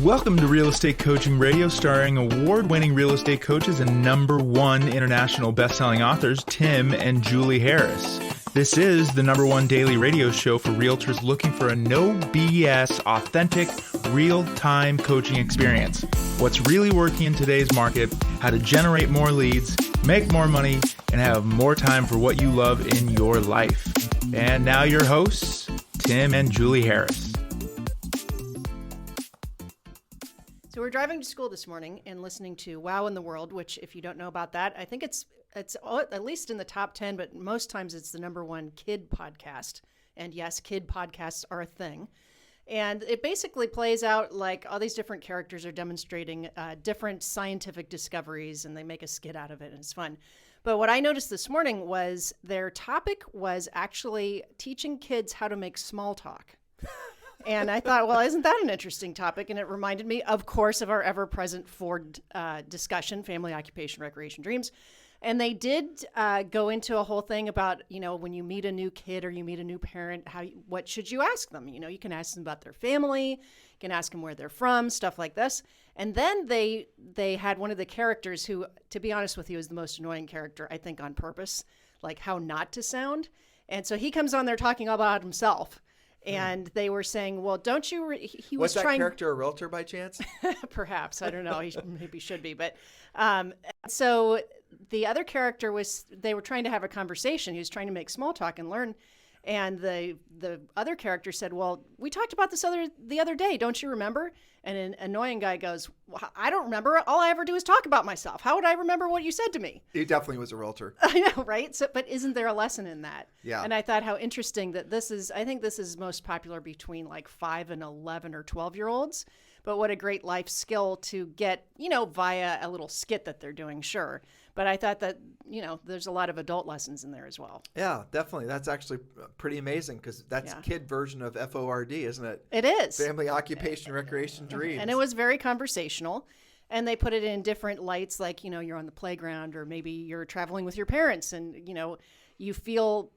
Welcome to Real Estate Coaching Radio, starring award-winning real estate coaches and #1 international best-selling authors, Tim and Julie Harris. This is the #1 daily radio show for realtors looking for a no BS, authentic, real-time coaching experience. What's really working in today's market, how to generate more leads, make more money, and have more time for what you love in your life. And now your hosts, Tim and Julie Harris. So we're driving to school this morning and listening to Wow in the World, which, if you don't know about that, I think it's at least in the top 10, but most times it's the #1 kid podcast. And yes, kid podcasts are a thing. And it basically plays out like all these different characters are demonstrating different scientific discoveries, and they make a skit out of it, and it's fun. But what I noticed this morning was their topic was actually teaching kids how to make small talk. And I thought, well, isn't that an interesting topic? And it reminded me, of course, of our ever-present Ford discussion, family, occupation, recreation, dreams. And they did go into a whole thing about, when you meet a new kid or you meet a new parent, what should you ask them? You can ask them about their family, you can ask them where they're from, stuff like this. And then they had one of the characters who, to be honest with you, is the most annoying character, I think, on purpose, like how not to sound. And so he comes on there talking all about himself. And they were saying, well, don't you, he was trying. Was that character a realtor by chance? Perhaps. I don't know. He maybe should be. But so the other character they were trying to have a conversation. He was trying to make small talk and learn. And the other character said, well, we talked about this the other day. Don't you remember? And an annoying guy goes, well, I don't remember. All I ever do is talk about myself. How would I remember what you said to me? He definitely was a realtor. I know, right? So, but isn't there a lesson in that? Yeah. And I thought how interesting that I think this is most popular between like 5 and 11 or 12-year-olds. But what a great life skill to get, via a little skit that they're doing, sure. But I thought that, there's a lot of adult lessons in there as well. Yeah, definitely. That's actually pretty amazing because that's kid version of FORD, isn't it? It is. Family, occupation, recreation, dreams. And it was very conversational. And they put it in different lights, like, you're on the playground or maybe you're traveling with your parents and, you feel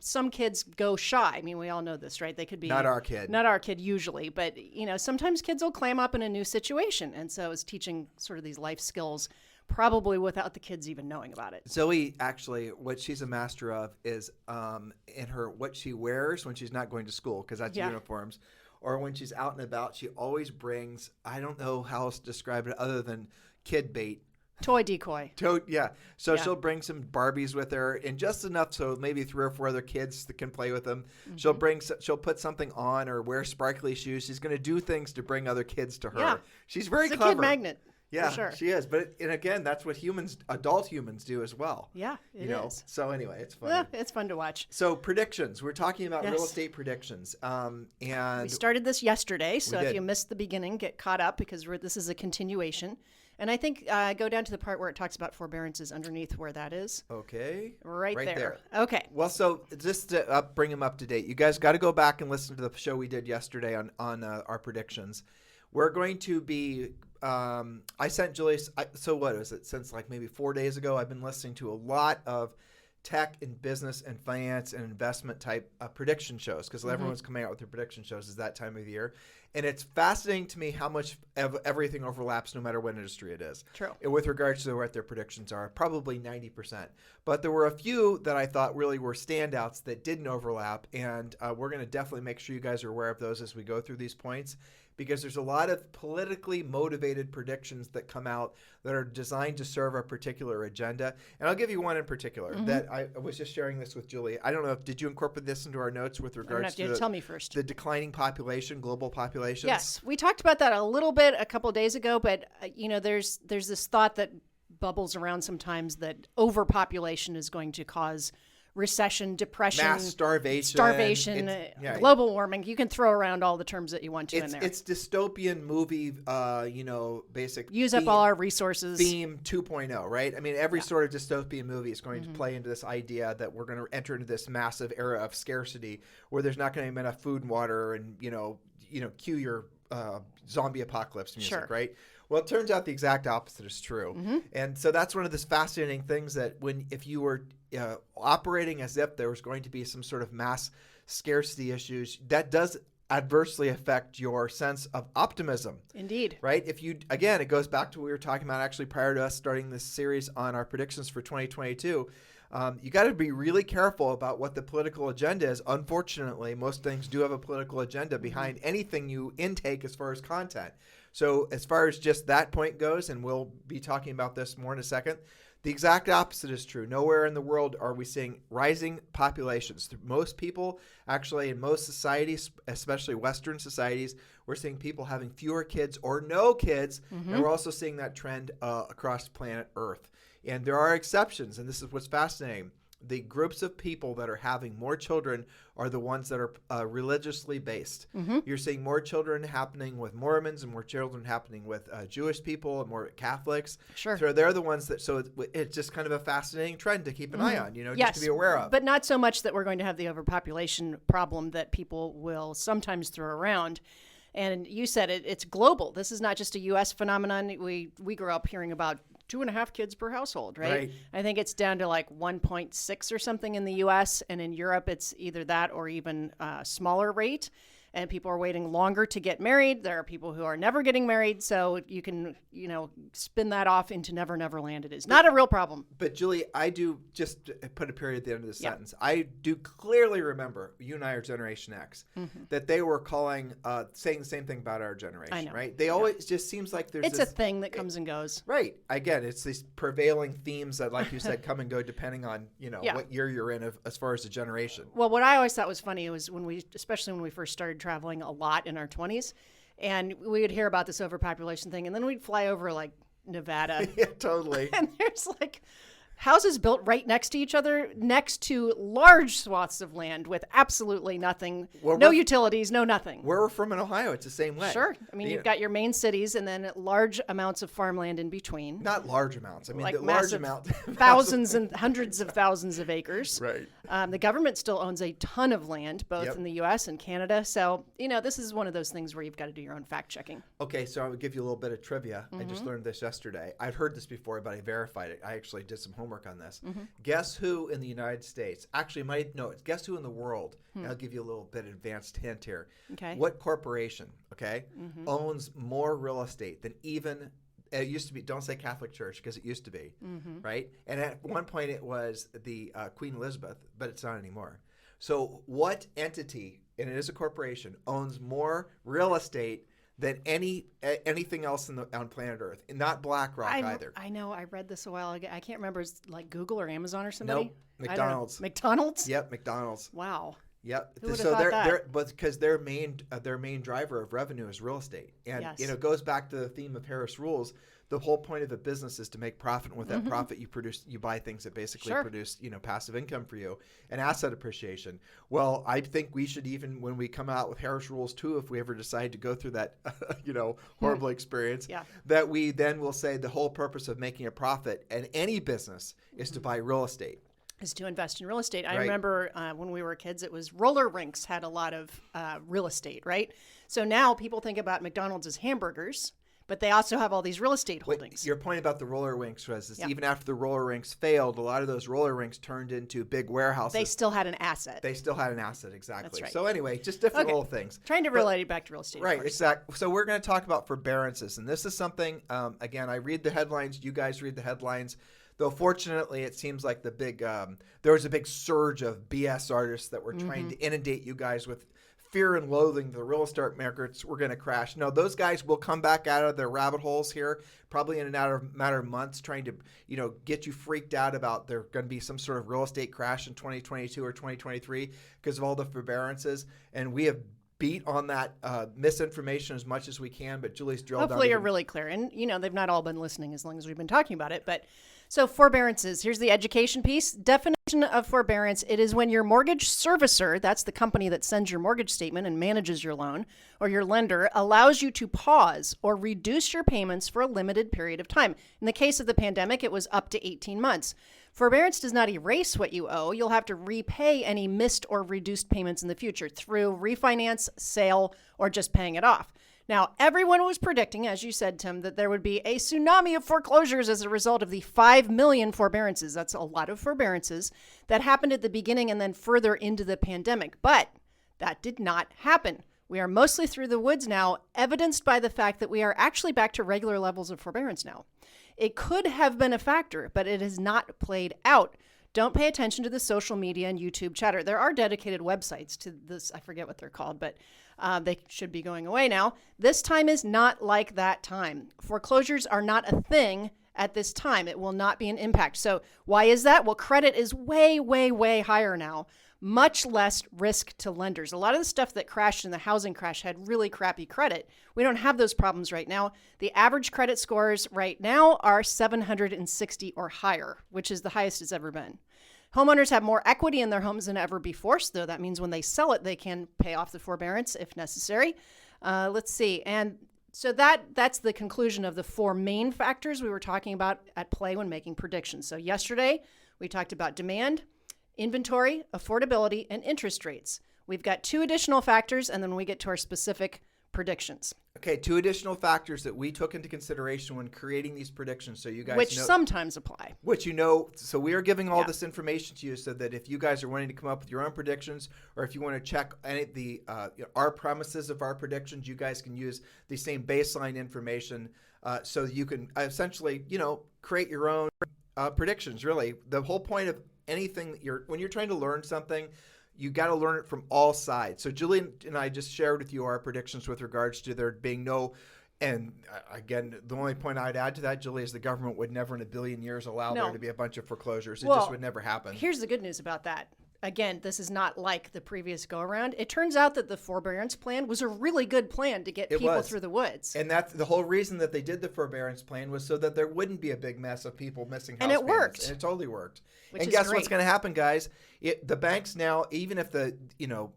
some kids go shy. I mean, we all know this, right? They could be not our kid usually, but sometimes kids will clam up in a new situation. And so it's teaching sort of these life skills probably without the kids even knowing about it. Zoe, actually, what she's a master of is in what she wears when she's not going to school, because that's uniforms, or when she's out and about, she always brings, I don't know how else to describe it other than kid bait. Toy decoy. So she'll bring some Barbies with her, and just enough so maybe 3 or 4 other kids that can play with them. Mm-hmm. She'll put something on or wear sparkly shoes. She's going to do things to bring other kids to her. Yeah. She's very clever. It's a kid magnet. Yeah, for sure. She is. And again, that's what adult humans do as well. Yeah, it is. So anyway, it's fun. Yeah, it's fun to watch. So predictions. We're talking about real estate predictions. And we started this yesterday, so if you missed the beginning, get caught up because this is a continuation. And I think go down to the part where it talks about forbearances underneath where that is. Okay. Right there. Okay. Well, so just to bring them up to date, you guys got to go back and listen to the show we did yesterday on our predictions. We're going to be I sent Julie, so what is it? Since like maybe 4 days ago, I've been listening to a lot of tech and business and finance and investment type prediction shows because everyone's coming out with their prediction shows at that time of the year. And it's fascinating to me how much everything overlaps no matter what industry it is. True. With regards to what their predictions are, probably 90%. But there were a few that I thought really were standouts that didn't overlap. And we're going to definitely make sure you guys are aware of those as we go through these points, because there's a lot of politically motivated predictions that come out that are designed to serve a particular agenda. And I'll give you one in particular that I was just sharing this with Julie. I don't know, did you incorporate this into our notes with regards to tell me first. The declining population, global populations? Yes, we talked about that a little bit a couple of days ago, but there's this thought that bubbles around sometimes that overpopulation is going to cause recession, depression, mass starvation, global warming. You can throw around all the terms that you want to in there. It's dystopian movie, basic. Use up all our resources. Theme 2.0, right? I mean, every sort of dystopian movie is going to play into this idea that we're going to enter into this massive era of scarcity where there's not going to be enough food and water and, cue your zombie apocalypse music, right? Well, it turns out the exact opposite is true. And so that's one of the fascinating things that if you were operating as if there was going to be some sort of mass scarcity issues, that does adversely affect your sense of optimism. Indeed. Right? If you, again, it goes back to what we were talking about actually prior to us starting this series on our predictions for 2022. You got to be really careful about what the political agenda is. Unfortunately, most things do have a political agenda behind anything you intake as far as content. So as far as just that point goes, and we'll be talking about this more in a second, the exact opposite is true. Nowhere in the world are we seeing rising populations. Most people, actually in most societies, especially Western societies, we're seeing people having fewer kids or no kids. And we're also seeing that trend across planet Earth. And there are exceptions, and this is what's fascinating. The groups of people that are having more children are the ones that are religiously based. You're seeing more children happening with Mormons and more children happening with Jewish people and more Catholics. Sure. So they're the ones that, so it's just kind of a fascinating trend to keep an eye on, just to be aware of. But not so much that we're going to have the overpopulation problem that people will sometimes throw around. And you said it's global. This is not just a U.S. phenomenon. We grew up hearing about 2.5 kids per household, right? I think it's down to like 1.6 or something in the U.S. And in Europe, it's either that or even a smaller rate. And people are waiting longer to get married. There are people who are never getting married. So you can, spin that off into Never Never Land. It is not a real problem. But Julie, I do, just put a period at the end of the sentence. I do clearly remember, you and I are Generation X, that they were saying the same thing about our generation, I know. Right? They always just seems like there's It's a thing that comes and goes. Right. Again, it's these prevailing themes that, like you said, come and go depending on, what year you're in as far as the generation. Well, what I always thought was funny was especially when we first started traveling a lot in our 20s, and we would hear about this overpopulation thing, and then we'd fly over like Nevada. Yeah, totally. And there's like houses built right next to each other, next to large swaths of land with absolutely nothing, no utilities, no nothing. Where we're from in Ohio, it's the same way. Sure. I mean, you've got your main cities and then large amounts of farmland in between. Not large amounts. I mean, like the large amount. Thousands and hundreds of thousands of acres. Right. The government still owns a ton of land, both in the U.S. and Canada. So, this is one of those things where you've got to do your own fact checking. Okay, so I would give you a little bit of trivia. I just learned this yesterday. I'd heard this before, but I verified it. I actually did some homework on this. Guess who in the United States, guess who in the world, and I'll give you a little bit of advanced hint here. Okay. What corporation, owns more real estate than even, it used to be, don't say Catholic Church because it used to be, right? And at one point it was the Queen Elizabeth, but it's not anymore. So what entity, and it is a corporation, owns more real estate than anything else on planet Earth, and not BlackRock either. I know. I read this a while ago. I can't remember. It's like Google or Amazon or somebody. Nope. McDonald's. McDonald's? Yep, McDonald's. Wow. Yep. Who would have thought that? Because their main driver of revenue is real estate, and it goes back to the theme of Harris Rules. The whole point of a business is to make profit, and with that profit, you buy things that basically produce, passive income for you and asset appreciation. Well, I think we should, even when we come out with Harris Rules 2, if we ever decide to go through that, horrible experience, that we then will say the whole purpose of making a profit in any business is to buy real estate. Is to invest in real estate. I remember when we were kids, it was roller rinks had a lot of real estate, right? So now people think about McDonald's as hamburgers, but they also have all these real estate holdings. Your point about the roller rinks was even after the roller rinks failed, a lot of those roller rinks turned into big warehouses. They still had an asset. Exactly. That's right. So anyway, just different little things. Trying to relate it back to real estate. Right, exactly. So we're going to talk about forbearances. And this is something, again, I read the headlines. You guys read the headlines. Though fortunately, it seems like there was a big surge of BS artists that were trying to inundate you guys with fear and loathing. The real estate markets were going to crash. No, those guys will come back out of their rabbit holes here, probably in a matter of months, trying to get you freaked out about there going to be some sort of real estate crash in 2022 or 2023 because of all the forbearances. And we have beat on that misinformation as much as we can, but Julie's drilled down. Hopefully you're really clear. And, they've not all been listening as long as we've been talking about it. But so forbearances, here's the education piece. Definition of forbearance. It is when your mortgage servicer, that's the company that sends your mortgage statement and manages your loan, or your lender, allows you to pause or reduce your payments for a limited period of time. In the case of the pandemic, it was up to 18 months. Forbearance does not erase what you owe. You'll have to repay any missed or reduced payments in the future through refinance, sale, or just paying it off. Now, everyone was predicting, as you said, Tim, that there would be a tsunami of foreclosures as a result of the 5 million forbearances. That's a lot of forbearances that happened at the beginning and then further into the pandemic. But that did not happen. We are mostly through the woods now, evidenced by the fact that we are actually back to regular levels of forbearance now. It could have been a factor, but it has not played out. Don't pay attention to the social media and YouTube chatter. There are dedicated websites to this. I forget what they're called, but they should be going away now. This time is not like that time. Foreclosures are not a thing at this time. It will not be an impact. So why is that? Well, credit is way, way, way higher now. Much less risk to lenders. A lot of the stuff that crashed in the housing crash had really crappy credit. We don't have those problems right now. The average credit scores right now are 760 or higher, which is the highest it's ever been. Homeowners have more equity in their homes than ever before, so that means when they sell it, they can pay off the forbearance if necessary. Let's see. And so that's the conclusion of the four main factors we were talking about at play when making predictions. So yesterday, we talked about demand, inventory, affordability, and interest rates. We've got two additional factors, and then we get to our specific predictions. Okay, two additional factors that we took into consideration when creating these predictions, so you guys Which know, sometimes apply. Which you know, so we are giving all this information to you so that if you guys are wanting to come up with your own predictions, or if you want to check any of the our premises of our predictions, you guys can use the same baseline information so you can essentially, create your own predictions. Really, the whole point of anything that when you're trying to learn something, you got to learn it from all sides. So Julie and I just shared with you our predictions with regards to there being no, and again, the only point I'd add to that, Julie, is the government would never in a billion years allow there to be a bunch of foreclosures. It just would never happen. Here's the good news about that. Again, this is not like the previous go-around. It turns out that the forbearance plan was a really good plan to get people through the woods. And that's the whole reason that they did the forbearance plan, was so that there wouldn't be a big mess of people missing house payments. And it worked. And it totally worked. And guess what's going to happen, guys? The banks now, even if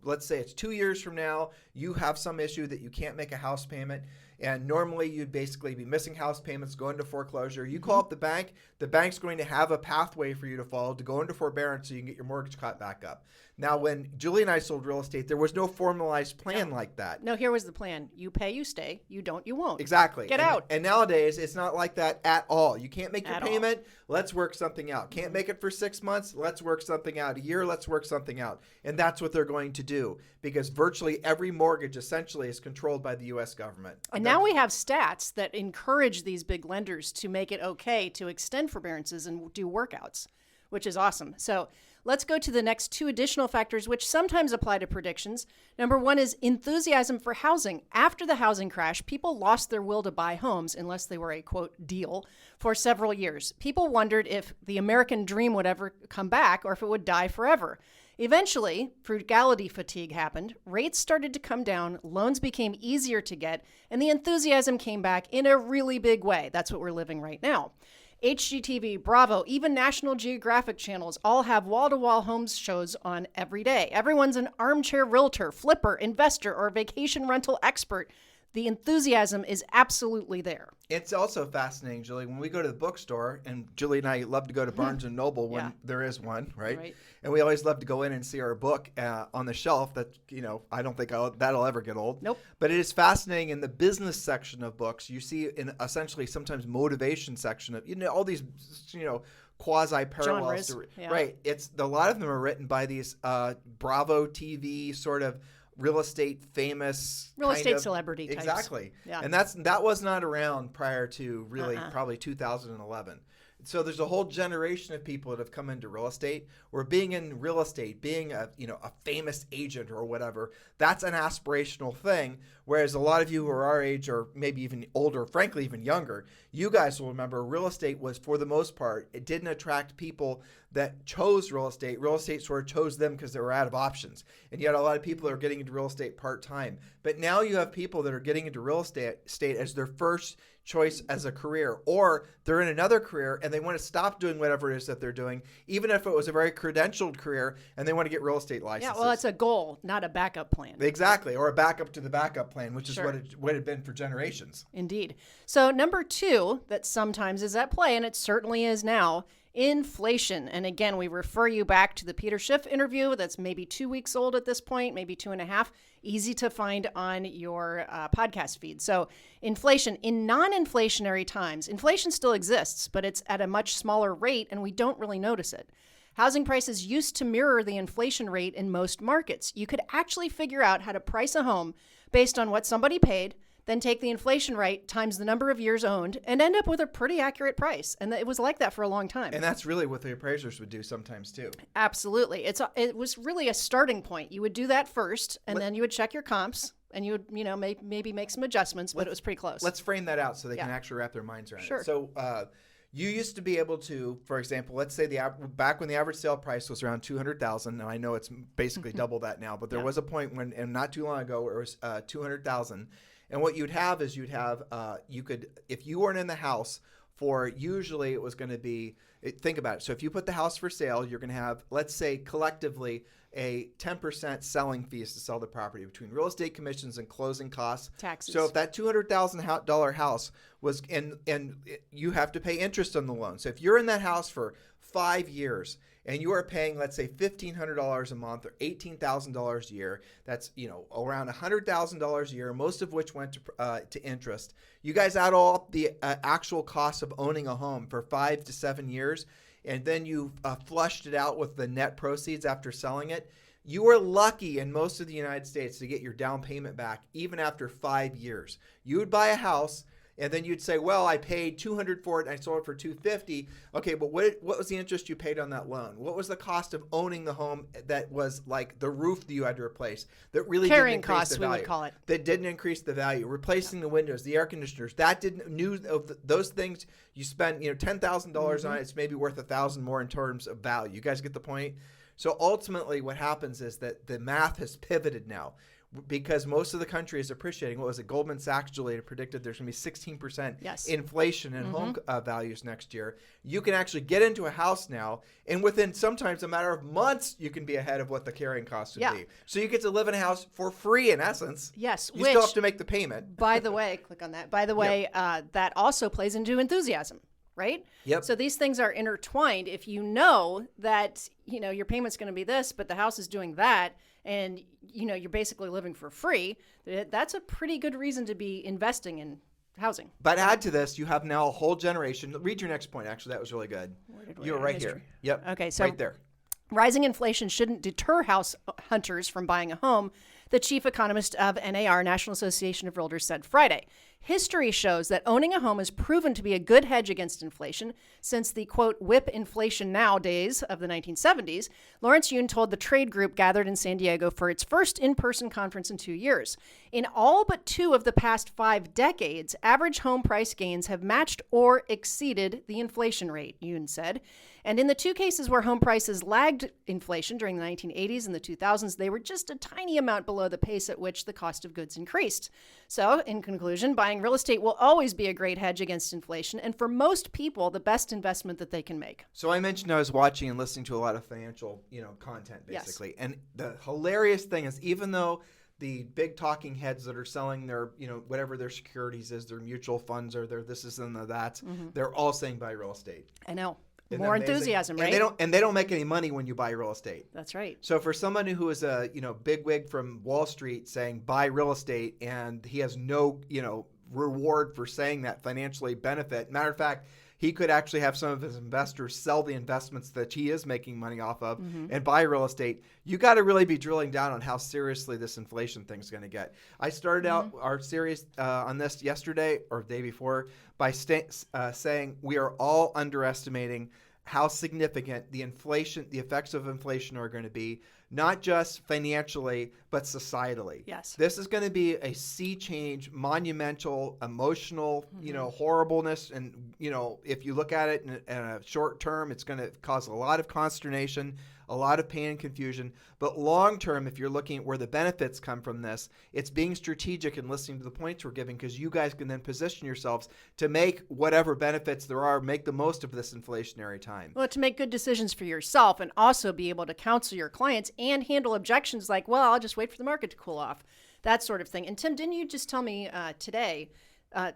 let's say it's 2 years from now, you have some issue that you can't make a house payment, and normally you'd basically be missing house payments, go into foreclosure. You call up the bank, the bank's going to have a pathway for you to follow to go into forbearance so you can get your mortgage caught back up. Now, when Julie and I sold real estate, there was no formalized plan like that. No, here was the plan. You pay, you stay. You don't, you won't. Exactly. Get out. And nowadays, it's not like that at all. You can't make your At payment. Let's work something out. Can't make it for 6 months. Let's work something out. A year. Let's work something out. And that's what they're going to do, because virtually every mortgage essentially is controlled by the U.S. government. And now we have stats that encourage these big lenders to make it okay to extend forbearances and do workouts, which is awesome. So let's go to the next two additional factors, which sometimes apply to predictions. Number one is enthusiasm for housing. After the housing crash, people lost their will to buy homes unless they were a, quote, deal for several years. People wondered if the American dream would ever come back or if it would die forever. Eventually, frugality fatigue happened, rates started to come down, loans became easier to get, and the enthusiasm came back in a really big way. That's what we're living right now. HGTV, Bravo, even National Geographic channels all have wall-to-wall homes shows on every day. Everyone's an armchair realtor, flipper, investor, or vacation rental expert. The enthusiasm is absolutely there. It's also fascinating, Julie, when we go to the bookstore, and Julie and I love to go to Barnes & Noble when there is one, right? And we always love to go in and see our book on the shelf that, I don't think that'll ever get old. Nope. But it is fascinating in the business section of books. You see in essentially sometimes motivation section of, all these, quasi-parallels. Right. A lot of them are written by these Bravo TV sort of real estate famous celebrity types. Exactly. Yeah. And that was not around prior to really probably 2011. So there's a whole generation of people that have come into real estate, where being in real estate, being a famous agent or whatever, that's an aspirational thing. Whereas a lot of you who are our age, or maybe even older, frankly even younger, you guys will remember real estate was, for the most part, it didn't attract people that chose real estate. Real estate sort of chose them because they were out of options. And yet a lot of people are getting into real estate part-time. But now you have people that are getting into real estate as their first choice as a career, or they're in another career and they want to stop doing whatever it is that they're doing, even if it was a very credentialed career, and they want to get real estate licenses. Yeah, well, it's a goal, not a backup plan. Exactly, or a backup to the backup plan, which is what it had been for generations. Indeed. So number two that sometimes is at play, and it certainly is now, inflation. And again, we refer you back to the Peter Schiff interview that's maybe 2 weeks old at this point, maybe 2.5, easy to find on your podcast feed. So inflation, in non-inflationary times, inflation still exists, but it's at a much smaller rate and we don't really notice it. Housing prices used to mirror the inflation rate in most markets. You could actually figure out how to price a home based on what somebody paid, then take the inflation rate times the number of years owned and end up with a pretty accurate price. And it was like that for a long time. And that's really what the appraisers would do sometimes too. Absolutely. It was really a starting point. You would do that first, and then you would check your comps, and you would, maybe make some adjustments, but it was pretty close. Let's frame that out so they can actually wrap their minds around Sure. it. So you used to be able to, for example, let's say back when the average sale price was around $200,000, and I know it's basically double that now, but there was a point when, and not too long ago, where it was $200,000. And what you'd have is you could, if you weren't in the house for, usually it was going to be, think about it. So if you put the house for sale, you're going to have, let's say collectively, a 10% selling fees to sell the property between real estate commissions and closing costs. Taxes. So if that $200,000 house was, and you have to pay interest on the loan. So if you're in that house for 5 years and you are paying, let's say, $1,500 a month or $18,000 a year, that's, around $100,000 a year, most of which went to interest. You guys add all up the actual cost of owning a home for 5 to 7 years, and then you flushed it out with the net proceeds after selling it. You are lucky in most of the United States to get your down payment back even after 5 years. You would buy a house, and then you'd say, well, I paid $200 for it, and I sold it for $250. Okay, but what was the interest you paid on that loan? What was the cost of owning the home that was like the roof that you had to replace that really Carrying didn't increase costs, the value? we would call it. That didn't increase the value. Replacing the windows, the air conditioners, that didn't, those things you spend, $10,000 on it, it's maybe worth $1,000 more in terms of value. You guys get the point? So ultimately what happens is that the math has pivoted now, because most of the country is appreciating. What was it? Goldman Sachs, Julie, predicted there's going to be 16% inflation in home values next year. You can actually get into a house now, and within sometimes a matter of months, you can be ahead of what the carrying costs would be. So you get to live in a house for free, in essence. Yes. You still have to make the payment. By the way, click on that. By the way, that also plays into enthusiasm. Right? Yep. So these things are intertwined. If you know that, your payment's going to be this, but the house is doing that, and, you're basically living for free, that's a pretty good reason to be investing in housing. But add to this, you have now a whole generation. Read your next point. Actually, that was really good. You were right here. Yep. Okay. So right there. Rising inflation shouldn't deter house hunters from buying a home, the chief economist of NAR, National Association of Realtors, said Friday. History shows that owning a home has proven to be a good hedge against inflation since the, quote, whip inflation now days of the 1970s. Lawrence Yun told the trade group gathered in San Diego for its first in-person conference in 2 years. In all but 2 of the past 5 decades, average home price gains have matched or exceeded the inflation rate, Yun said. And in the 2 cases where home prices lagged inflation during the 1980s and the 2000s, they were just a tiny amount below the pace at which the cost of goods increased. So, in conclusion, buying real estate will always be a great hedge against inflation, and for most people, the best investment that they can make. So I mentioned I was watching and listening to a lot of financial, content, basically. Yes. And the hilarious thing is, even though the big talking heads that are selling their, whatever their securities is, their mutual funds or their this is and the that, they're all saying buy real estate. I know. More enthusiasm, right? And they don't make any money when you buy real estate. That's right. So for someone who is a bigwig from Wall Street saying buy real estate, and he has no reward for saying that financially benefit. Matter of fact, he could actually have some of his investors sell the investments that he is making money off of and buy real estate. You got to really be drilling down on how seriously this inflation thing is going to get. I started out our series on this yesterday or the day before by saying we are all underestimating how significant the effects of inflation are going to be, not just financially, but societally. Yes. This is going to be a sea change, monumental, emotional, horribleness. And, if you look at it in a short term, it's going to cause a lot of consternation, a lot of pain and confusion. But long term, if you're looking at where the benefits come from this, it's being strategic and listening to the points we're giving, because you guys can then position yourselves to make whatever benefits there are, make the most of this inflationary time. Well, to make good decisions for yourself and also be able to counsel your clients and handle objections like, well, I'll just wait for the market to cool off, that sort of thing. And Tim, didn't you just tell me today,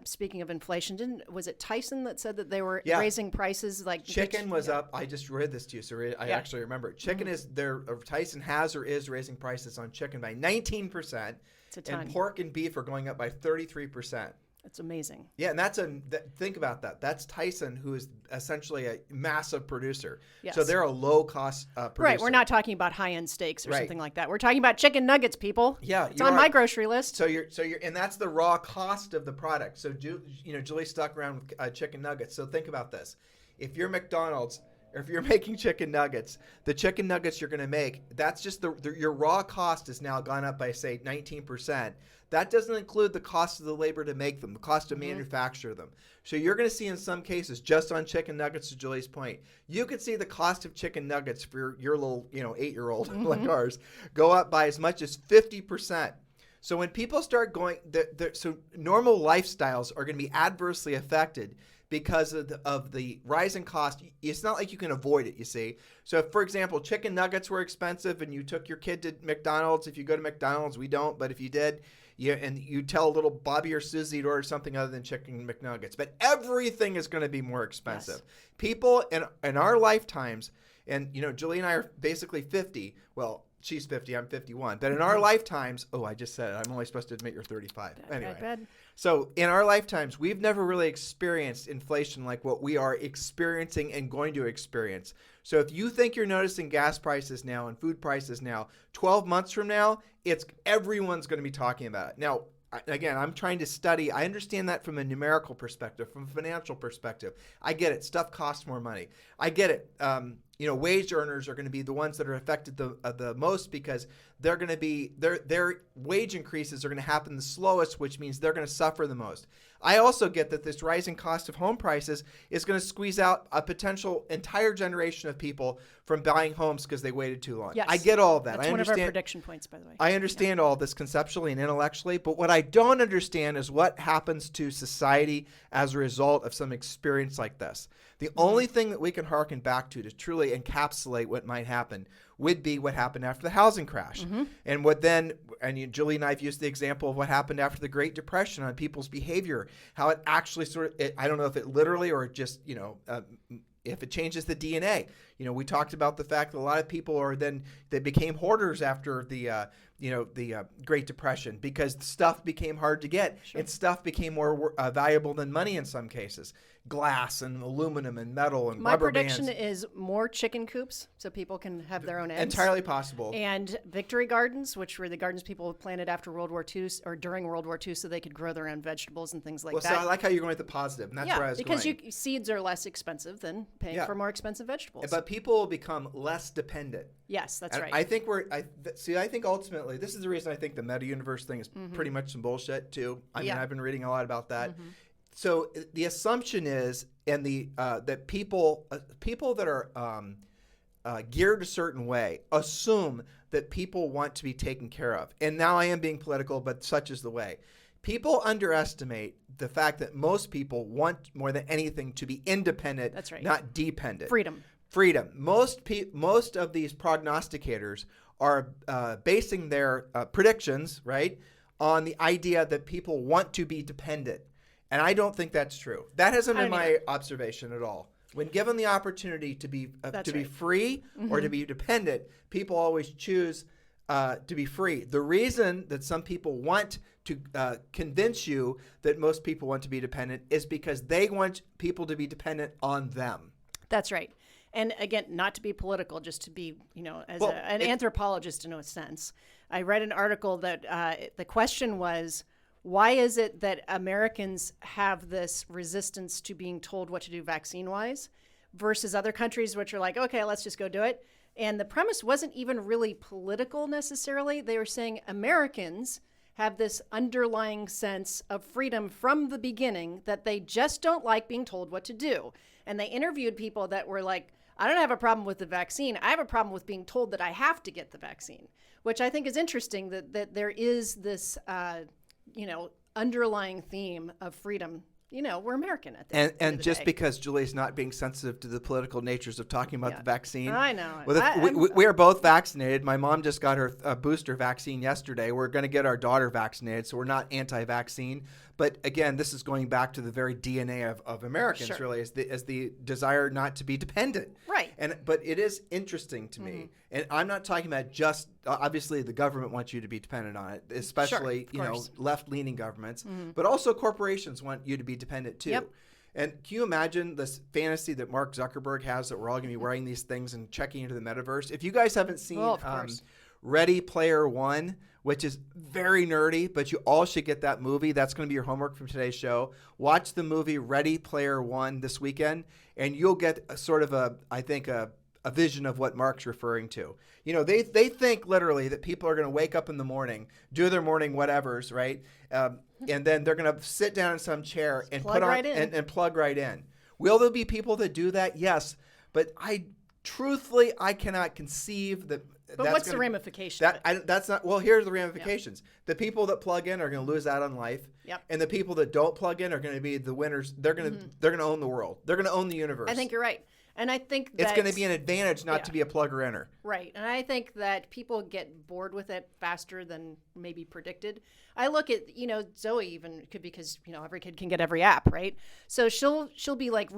speaking of inflation, was it Tyson that said that they were raising prices? Like chicken was up. I just read this to you, so I actually remember it. Chicken is there. Tyson has or is raising prices on chicken by 19%. It's a ton. And pork and beef are going up by 33%. It's amazing. Yeah, and think about that. That's Tyson, who is essentially a massive producer. Yes. So they're a low-cost producer. Right, we're not talking about high-end steaks or Right. something like that. We're talking about chicken nuggets, people. Yeah, it's on my grocery list. So you're, and that's the raw cost of the product. So Julie stuck around with chicken nuggets. So think about this: if you're McDonald's, or if you're making chicken nuggets, the chicken nuggets you're going to make, that's just your raw cost has now gone up by say 19%. That doesn't include the cost of the labor to make them, the cost to manufacture them. So you're going to see in some cases, just on chicken nuggets, to Julie's point, you could see the cost of chicken nuggets for your little 8-year-old like ours go up by as much as 50%. So when people start going, so normal lifestyles are going to be adversely affected because of the rising cost. It's not like you can avoid it, you see. So if, for example, chicken nuggets were expensive and you took your kid to McDonald's, if you go to McDonald's, we don't, but if you did, and you tell little Bobby or Susie to order something other than chicken McNuggets. But everything is going to be more expensive. Yes. People in our lifetimes, and Julie and I are basically 50. Well, she's 50, I'm 51. But in our lifetimes, I just said it. I'm only supposed to admit you're 35. Anyway. Bad. So in our lifetimes, we've never really experienced inflation like what we are experiencing and going to experience. So if you think you're noticing gas prices now and food prices now, 12 months from now, everyone's going to be talking about it. Now, again, I'm trying to study. I understand that from a numerical perspective, from a financial perspective. I get it. Stuff costs more money. I get it. Wage earners are going to be the ones that are affected the most because they're going to be their wage increases are going to happen the slowest, which means they're going to suffer the most. I also get that this rising cost of home prices is going to squeeze out a potential entire generation of people from buying homes because they waited too long. Yes. I get all that. That's one of our prediction points, by the way. I understand all this conceptually and intellectually, but what I don't understand is what happens to society as a result of some experience like this. The only thing that we can harken back to truly encapsulate what might happen would be what happened after the housing crash. And Julie and I have used the example of what happened after the Great Depression on people's behavior, how it actually I don't know if it literally or just, if it changes the DNA. We talked about the fact that a lot of people they became hoarders after the Great Depression because stuff became hard to get and stuff became more valuable than money in some cases. Glass and aluminum and metal and rubber bands. My prediction is more chicken coops so people can have their own eggs. Entirely possible. And victory gardens, which were the gardens people planted after World War II or during World War II so they could grow their own vegetables and things like that. So I like how you're going with the positive, and that's where I was because going. Seeds are less expensive than paying for more expensive vegetables. But people will become less dependent. Yes, that's right. I think I think ultimately, this is the reason I think the meta-universe thing is pretty much some bullshit too. I mean, I've been reading a lot about that. So the assumption is, that people that are geared a certain way assume that people want to be taken care of. And now I am being political, but such is the way. People underestimate the fact that most people want more than anything to be independent, that's right, not dependent. Freedom. Most of these prognosticators are basing their predictions, right, on the idea that people want to be dependent. And I don't think that's true. That hasn't been my observation at all. When given the opportunity to be be free or to be dependent, people always choose to be free. The reason that some people want to convince you that most people want to be dependent is because they want people to be dependent on them. That's right. And again, not to be political, just to be, an anthropologist in a sense. I read an article that the question was, why is it that Americans have this resistance to being told what to do vaccine-wise versus other countries which are like, okay, let's just go do it? And the premise wasn't even really political necessarily. They were saying Americans have this underlying sense of freedom from the beginning that they just don't like being told what to do. And they interviewed people that were like, I don't have a problem with the vaccine. I have a problem with being told that I have to get the vaccine, which I think is interesting that there is this underlying theme of freedom. We're American at the end of the just day. Because Julie's not being sensitive to the political natures of talking about the vaccine. I know. Well, we are both vaccinated. My mom just got her booster vaccine yesterday. We're going to get our daughter vaccinated, so we're not anti-vaccine. But again, this is going back to the very DNA of Americans, really, as the desire not to be dependent. Right. But it is interesting to me, and I'm not talking about just obviously the government wants you to be dependent on it, especially, Sure, of course. left-leaning governments, but also corporations want you to be dependent too. Yep. And can you imagine this fantasy that Mark Zuckerberg has that we're all going to be wearing these things and checking into the metaverse? If you guys haven't seen Of course. Ready Player One, which is very nerdy, but you all should get that movie. That's going to be your homework from today's show. Watch the movie Ready Player One this weekend, and you'll get a sort of a vision of what Mark's referring to. They think literally that people are going to wake up in the morning, do their morning whatevers, right? And then they're going to sit down in some chair and plug right in. and plug right in. Will there be people that do that? Yes. But truthfully, I cannot conceive that. But what's the ramification? That's not. Well, here's the ramifications. Yeah. The people that plug in are going to lose out on life. Yep. And the people that don't plug in are going to be the winners. They're going to own the world. They're going to own the universe. I think you're right. And I think it's going to be an advantage not to be a plugger-inner. Right. And I think that people get bored with it faster than maybe predicted. I look at, Zoe even could, because, every kid can get every app, right? So she'll be like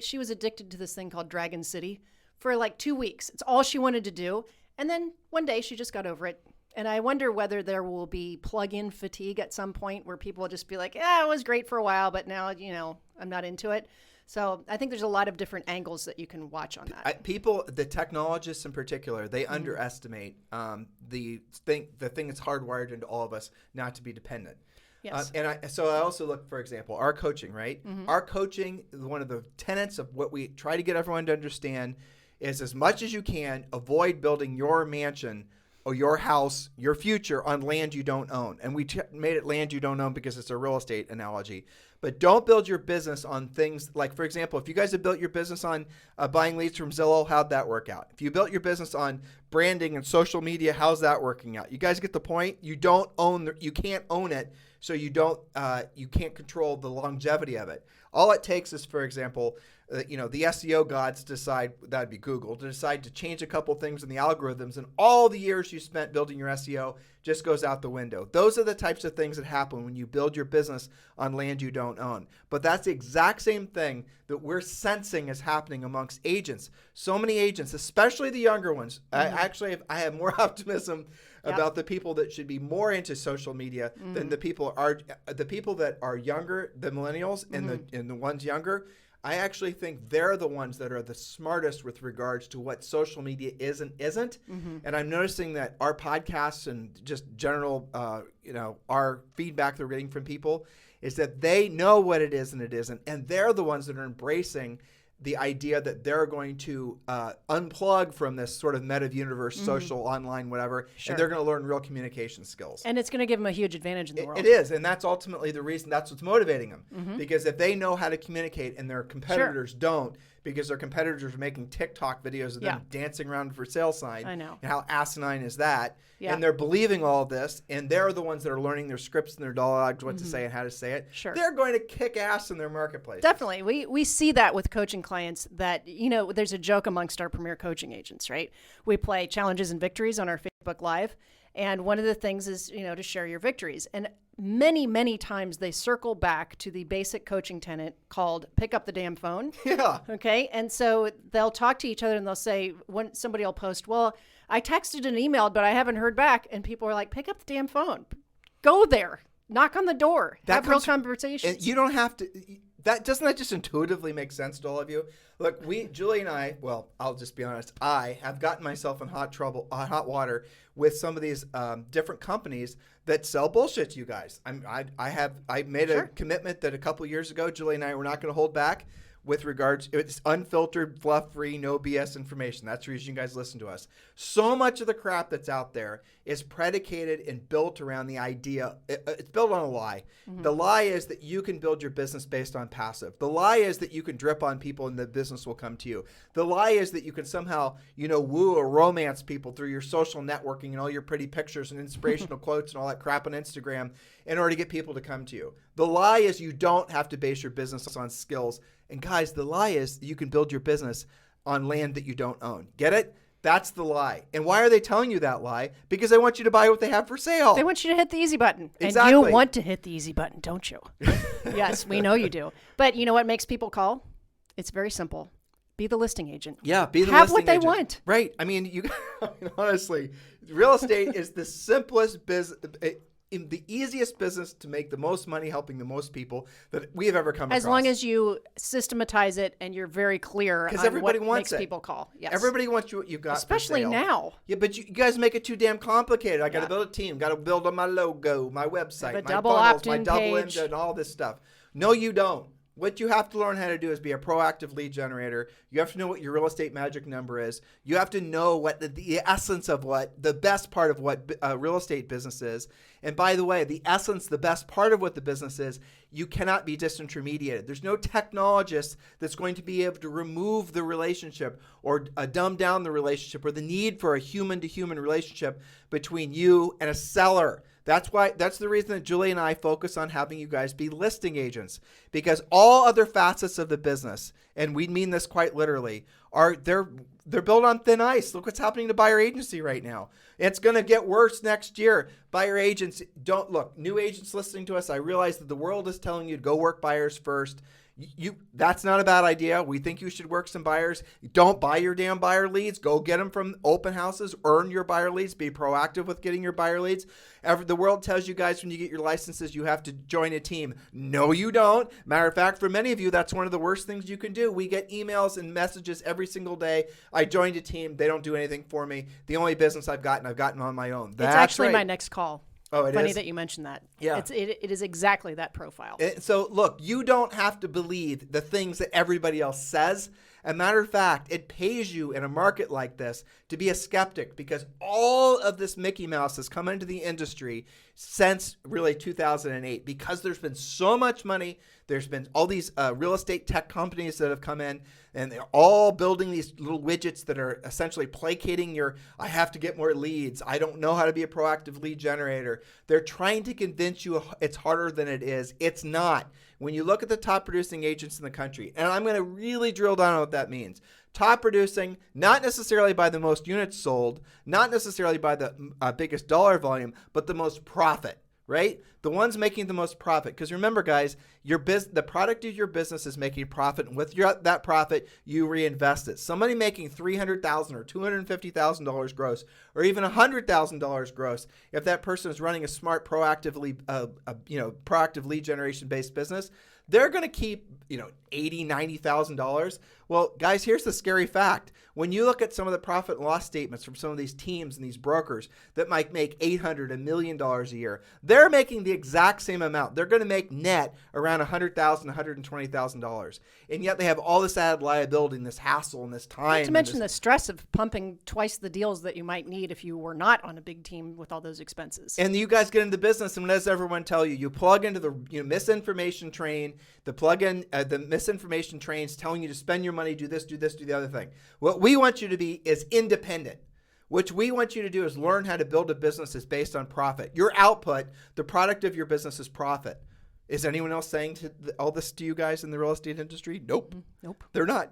she was addicted to this thing called Dragon City for like 2 weeks. It's all she wanted to do. And then one day she just got over it. And I wonder whether there will be plug-in fatigue at some point where people will just be like, it was great for a while, but now, I'm not into it. So I think there's a lot of different angles that you can watch on that. The technologists in particular, they underestimate the thing that's hardwired into all of us not to be dependent. Yes. So I also look, for example, our coaching, right? Our coaching, one of the tenets of what we try to get everyone to understand is, as much as you can, avoid building your mansion or your house, your future, on land you don't own. And we made it land you don't own because it's a real estate analogy. But don't build your business on things like, for example, if you guys have built your business on buying leads from Zillow, how'd that work out? If you built your business on branding and social media, how's that working out? You guys get the point? You can't own it, so you can't control the longevity of it. All it takes is, for example, the SEO gods decide, that'd be Google, to decide to change a couple things in the algorithms, and all the years you spent building your SEO just goes out the window. Those are the types of things that happen when you build your business on land you don't own. But that's the exact same thing that we're sensing is happening amongst agents. So many agents, especially the younger ones. I have more optimism about the people that should be more into social media than the people that are younger, the millennials and the ones younger. I actually think they're the ones that are the smartest with regards to what social media is and isn't. And I'm noticing that our podcasts and just general, our feedback that we're getting from people is that they know what it is and it isn't. And they're the ones that are embracing the idea that they're going to unplug from this sort of meta universe, social, online, whatever, and they're going to learn real communication skills. And it's going to give them a huge advantage in the world. It is, and that's ultimately the reason. That's what's motivating them. Because if they know how to communicate and their competitors don't, because their competitors are making TikTok videos of them dancing around for sale sign. I know. And how asinine is that? Yeah. And they're believing all this, and they're the ones that are learning their scripts and their dialogues, what to say and how to say it. Sure. They're going to kick ass in their marketplace. Definitely. We see that with coaching clients that, there's a joke amongst our premier coaching agents, right? We play challenges and victories on our Facebook Live. And one of the things is, to share your victories. And many, many times they circle back to the basic coaching tenet called pick up the damn phone. Yeah. Okay. And so they'll talk to each other and they'll say, when somebody will post, well, I texted and emailed, but I haven't heard back. And people are like, pick up the damn phone. Go there. Knock on the door. Have real conversations. And you don't have to. Doesn't that just intuitively make sense to all of you? Look, Julie and I, well, I'll just be honest, I have gotten myself in hot water with some of these different companies that sell bullshit to you guys. I made a commitment that a couple years ago, Julie and I were not going to hold back with regards, it's unfiltered, fluff-free, no BS information. That's the reason you guys listen to us. So much of the crap that's out there is predicated and built around the idea, it's built on a lie. The lie is that you can build your business based on passive. The lie is that you can drip on people and the business will come to you. The lie is that you can somehow, woo or romance people through your social networking and all your pretty pictures and inspirational quotes and all that crap on Instagram in order to get people to come to you. The lie is you don't have to base your business on skills. And guys, the lie is you can build your business on land that you don't own. Get it? That's the lie. And why are they telling you that lie? Because they want you to buy what they have for sale. They want you to hit the easy button. Exactly. And you want to hit the easy button, don't you? Yes, we know you do. But you know what makes people call? It's very simple. Be the listing agent. Yeah, be the Have listing what they agent. want. Right. I mean, honestly, real estate is the simplest business, the easiest business to make the most money helping the most people that we have ever come across. As long as you systematize it and you're very clear on everybody what wants makes it. people call. Yes. Everybody wants what you got. Especially for sale. now. Yeah, but you guys make it too damn complicated. I got to build a team. Got to build on my logo, my website, my double funnels, my opt-in double page. and all this stuff. No, you don't. What you have to learn how to do is be a proactive lead generator. You have to know what your real estate magic number is. You have to know what the essence of what the best part of what real estate business is. And by the way, the essence, the best part of what the business is, you cannot be disintermediated. There's no technologist that's going to be able to remove the relationship or dumb down the relationship or the need for a human-to-human relationship between you and a seller. That's the reason that Julie and I focus on having you guys be listing agents, because all other facets of the business, and we mean this quite literally, they're built on thin ice. Look what's happening to buyer agency right now. It's going to get worse next year. Buyer agents don't look. New agents listening to us, I realize that the world is telling you to go work buyers first. That's not a bad idea. We think you should work some buyers. Don't buy your damn buyer leads. Go get them from open houses. Earn your buyer leads. Be proactive with getting your buyer leads. The world tells you guys when you get your licenses, you have to join a team. No, you don't. Matter of fact, for many of you, that's one of the worst things you can do. We get emails and messages every single day. I joined a team. They don't do anything for me. The only business I've gotten on my own. It's actually my next call. Oh, it is? Funny that you mentioned that. Yeah. It is exactly that profile. So look, you don't have to believe the things that everybody else says. As a matter of fact, it pays you in a market like this to be a skeptic, because all of this Mickey Mouse has come into the industry since really 2008, because there's been so much money. There's been all these real estate tech companies that have come in, and they're all building these little widgets that are essentially placating I have to get more leads. I don't know how to be a proactive lead generator. They're trying to convince you it's harder than it is. It's not. When you look at the top producing agents in the country, and I'm going to really drill down on what that means. Top producing, not necessarily by the most units sold, not necessarily by the biggest dollar volume, but the most profit. Right? The ones making the most profit. Because remember, guys, the product of your business is making profit, and with that profit, you reinvest it. Somebody making $300,000 or $250,000 gross, or even $100,000 gross, if that person is running a smart, proactive lead generation based business, they're going to keep $80,000, $90,000. Well, guys, here's the scary fact. When you look at some of the profit and loss statements from some of these teams and these brokers that might make $800,000, $1 million a year, they're making the exact same amount. They're going to make net around $100,000, $120,000. And yet they have all this added liability and this hassle and this time. Not to mention the stress of pumping twice the deals that you might need if you were not on a big team with all those expenses. And you guys get into business, and what does everyone tell you? You plug into the misinformation train. The misinformation trains telling you to spend your money, do this, do the other thing. What we want you to be is independent. What we want you to do is learn how to build a business that's based on profit. Your output, the product of your business, is profit. Is anyone else saying all this to you guys in the real estate industry? Nope. Nope. They're not.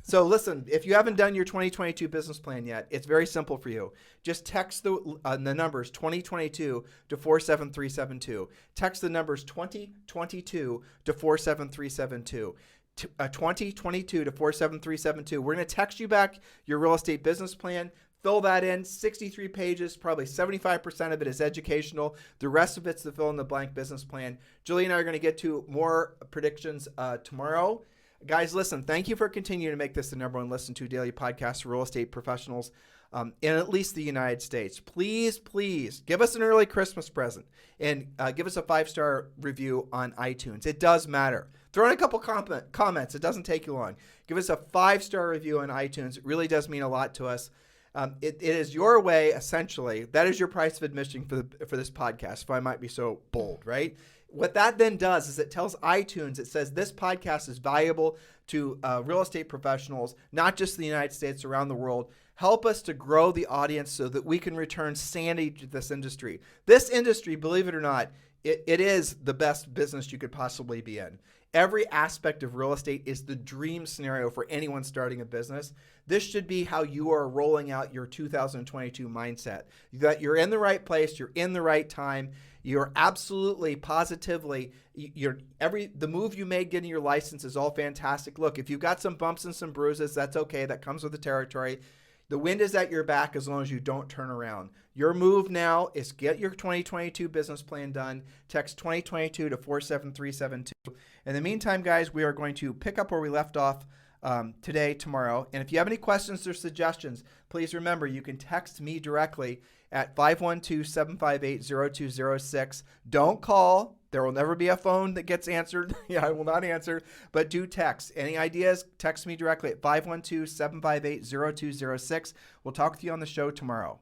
So listen, if you haven't done your 2022 business plan yet, it's very simple for you. Just text the numbers 2022 to 47372. Text the numbers 2022 to 47372. 2022 to 47372. We're going to text you back your real estate business plan. Fill that in, 63 pages, probably 75% of it is educational. The rest of it's the fill in the blank business plan. Julie and I are going to get to more predictions tomorrow. Guys, listen, thank you for continuing to make this the number one listened to daily podcast for real estate professionals in at least the United States. Please, please give us an early Christmas present and give us a 5-star review on iTunes. It does matter. Throw in a couple comments. It doesn't take you long. Give us a 5-star review on iTunes. It really does mean a lot to us. It is your way, essentially. That is your price of admission for this podcast, if I might be so bold, right? What that then does is it tells iTunes, it says this podcast is valuable to real estate professionals, not just in the United States, around the world. Help us to grow the audience so that we can return sanity to this industry. This industry, believe it or not, it is the best business you could possibly be in. Every aspect of real estate is the dream scenario for anyone starting a business. This should be how you are rolling out your 2022 mindset. That you're in the right place, you're in the right time. You're absolutely, positively, the move you made getting your license is all fantastic. Look, if you've got some bumps and some bruises, that's okay. That comes with the territory. The wind is at your back as long as you don't turn around. Your move now is get your 2022 business plan done. Text 2022 to 47372. In the meantime, guys, we are going to pick up where we left off today, tomorrow. And if you have any questions or suggestions, please remember you can text me directly at 512-758-0206. Don't call. There will never be a phone that gets answered. I will not answer, but do text. Any ideas, text me directly at 512-758-0206. We'll talk with you on the show tomorrow.